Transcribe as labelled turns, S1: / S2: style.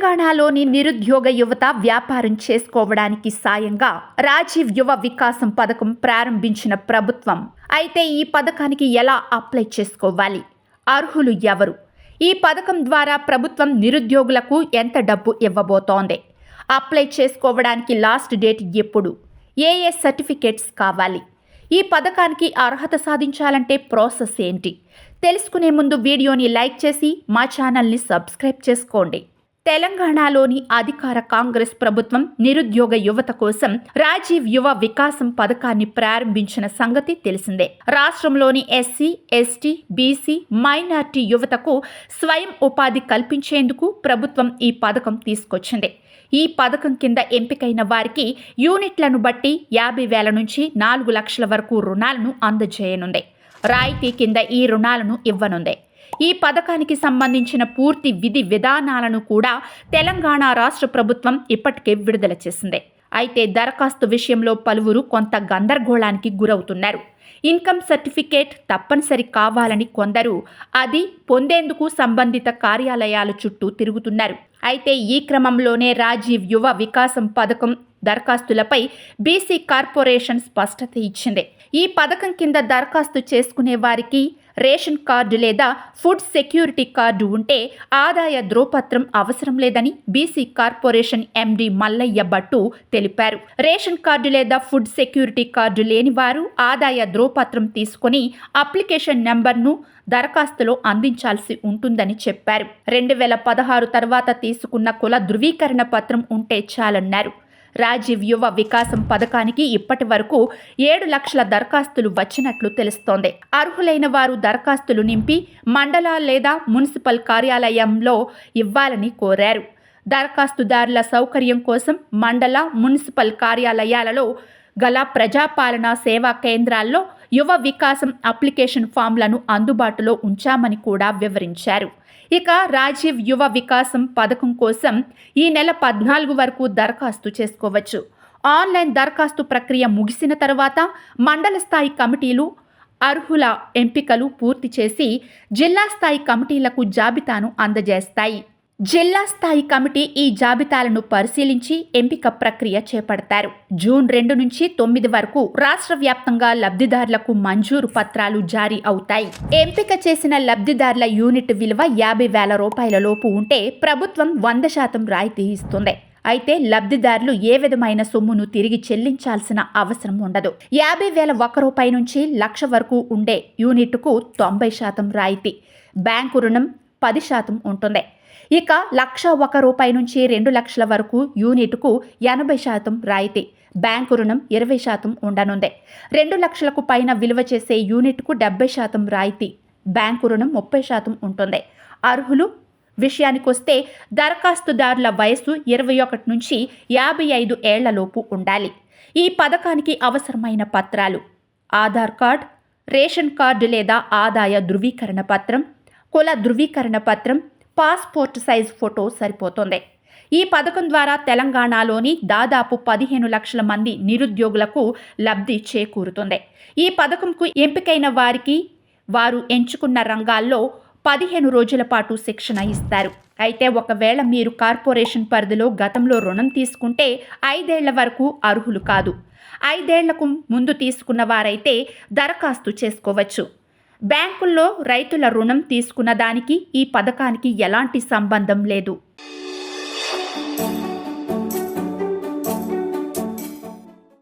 S1: తెలంగాణలోని నిరుద్యోగ యువత వ్యాపారం చేసుకోవడానికి సాయంగా రాజీవ్ యువ వికాసం పథకం ప్రారంభించిన ప్రభుత్వం. అయితే ఈ పథకానికి ఎలా అప్లై చేసుకోవాలి? అర్హులు ఎవరు? ఈ పథకం ద్వారా ప్రభుత్వం నిరుద్యోగులకు ఎంత డబ్బు ఇవ్వబోతోంది? అప్లై చేసుకోవడానికి లాస్ట్ డేట్ ఎప్పుడు? ఏ సర్టిఫికేట్స్ కావాలి? ఈ పథకానికి అర్హత సాధించాలంటే ప్రాసెస్ ఏంటి? తెలుసుకునే ముందు వీడియోని లైక్ చేసి మా ఛానల్ని సబ్స్క్రైబ్ చేసుకోండి. తెలంగాణలోని అధికార కాంగ్రెస్ ప్రభుత్వం నిరుద్యోగ యువత కోసం రాజీవ్ యువ వికాసం పథకాన్ని ప్రారంభించిన సంగతి తెలిసిందే. రాష్ట్రంలోని ఎస్సీ, ఎస్టీ, బీసీ, మైనార్టీ యువతకు స్వయం ఉపాధి కల్పించేందుకు ప్రభుత్వం ఈ పథకం తీసుకొచ్చింది. ఈ పథకం కింద ఎంపికైన వారికి యూనిట్లను బట్టి 50,000 నుంచి 4 లక్షల వరకు రుణాలను అందజేయనుంది. రాయితీ కింద ఈ రుణాలను ఇవ్వనుంది. ఈ పథకానికి సంబంధించిన పూర్తి విధి విధానాలను కూడా తెలంగాణ రాష్ట్ర ప్రభుత్వం ఇప్పటికే విడుదల చేసింది. అయితే దరఖాస్తు విషయంలో పలువురు కొంత గందరగోళానికి గురవుతున్నారు. ఇన్కమ్ సర్టిఫికేట్ తప్పనిసరి కావాలని కొందరు, అది పొందేందుకు సంబంధిత కార్యాలయాల చుట్టూ తిరుగుతున్నారు. అయితే ఈ క్రమంలోనే రాజీవ్ యువ వికాసం పథకం దరఖాస్తులపై బీసీ కార్పొరేషన్ స్పష్టత ఇచ్చింది. ఈ పథకం కింద దరఖాస్తు చేసుకునే వారికి రేషన్ కార్డు లేదా ఫుడ్ సెక్యూరిటీ కార్డు ఉంటే ఆదాయ ధ్రువపత్రం అవసరం లేదని BC corporation MD Mallaiah Bhattu తెలిపారు. రేషన్ కార్డు లేదా ఫుడ్ సెక్యూరిటీ కార్డు లేని వారు ఆదాయ ధ్రువపత్రం తీసుకుని అప్లికేషన్ నెంబర్ను దరఖాస్తులో అందించాల్సి ఉంటుందని చెప్పారు. 2016 తర్వాత తీసుకున్న కుల ధృవీకరణ పత్రం ఉంటే చాలన్నారు. రాజీవ్ యువ వికాసం పథకానికి ఇప్పటి వరకు 7 లక్షల దరఖాస్తులు వచ్చినట్లు తెలుస్తోంది. అర్హులైన వారు దరఖాస్తులు నింపి మండల లేదా మున్సిపల్ కార్యాలయంలో ఇవ్వాలని కోరారు. దరఖాస్తుదారుల సౌకర్యం కోసం మండల, మున్సిపల్ కార్యాలయాలలో గల ప్రజాపాలనా సేవా కేంద్రాల్లో యువ వికాసం అప్లికేషన్ ఫామ్లను అందుబాటులో ఉంచామని కూడా వివరించారు. ఇక రాజీవ్ యువ వికాసం పథకం కోసం ఈ నెల 14 వరకు దరఖాస్తు చేసుకోవచ్చు. ఆన్లైన్ దరఖాస్తు ప్రక్రియ ముగిసిన తర్వాత మండల స్థాయి కమిటీలు అర్హుల ఎంపికలు పూర్తి చేసి జిల్లా స్థాయి కమిటీలకు జాబితాను అందజేస్తాయి. జిల్లా స్థాయి కమిటీ ఈ జాబితాలను పరిశీలించి ఎంపిక ప్రక్రియ చేపడతారు. జూన్ 2 నుంచి 9 వరకు రాష్ట్ర వ్యాప్తంగా లబ్ధిదారులకు మంజూరు పత్రాలు జారీ అవుతాయి. ఎంపిక చేసిన లబ్ధిదారుల యూనిట్ విలువ 50,000 రూపాయల లోపు ఉంటే ప్రభుత్వం 100% రాయితీ ఇస్తుంది. అయితే లబ్ధిదారులు ఏ విధమైన సొమ్మును తిరిగి చెల్లించాల్సిన అవసరం ఉండదు. 50,000 రూపాయి నుంచి 1,00,000 వరకు ఉండే యూనిట్కు 90% రాయితీ, బ్యాంకు రుణం 10% ఉంటుంది. ఇక 1,01 రూపాయి నుంచి 2 లక్షల వరకు యూనిట్కు 80% రాయితీ, బ్యాంకు రుణం 20% ఉండనుంది. 2 లక్షలకు పైన విలువ చేసే యూనిట్కు 70% రాయితీ, బ్యాంకు రుణం 30% ఉంటుంది. అర్హులు విషయానికొస్తే దరఖాస్తుదారుల వయసు 21 నుంచి 55 ఏళ్లలోపు ఉండాలి. ఈ పథకానికి అవసరమైన పత్రాలు: ఆధార్ కార్డ్, రేషన్ కార్డు లేదా ఆదాయ ధృవీకరణ పత్రం, కుల ధృవీకరణ పత్రం, పాస్పోర్ట్ సైజ్ ఫోటో సరిపోతుంది. ఈ పథకం ద్వారా తెలంగాణలోని దాదాపు 15 లక్షల మంది నిరుద్యోగులకు లబ్ధి చేకూరుతుంది. ఈ పథకంకు ఎంపికైన వారికి వారు ఎంచుకున్న రంగాల్లో 15 రోజుల పాటు శిక్షణ ఇస్తారు. అయితే ఒకవేళ మీరు కార్పొరేషన్ పరిధిలో గతంలో రుణం తీసుకుంటే 5 ఏళ్ల వరకు అర్హులు కాదు. 5 ఏళ్లకు ముందు తీసుకున్న వారైతే దరఖాస్తు చేసుకోవచ్చు. బ్యాంకుల్లో రైతుల రుణం తీసుకున్న దానికి ఈ పథకానికి ఎలాంటి సంబంధం లేదు.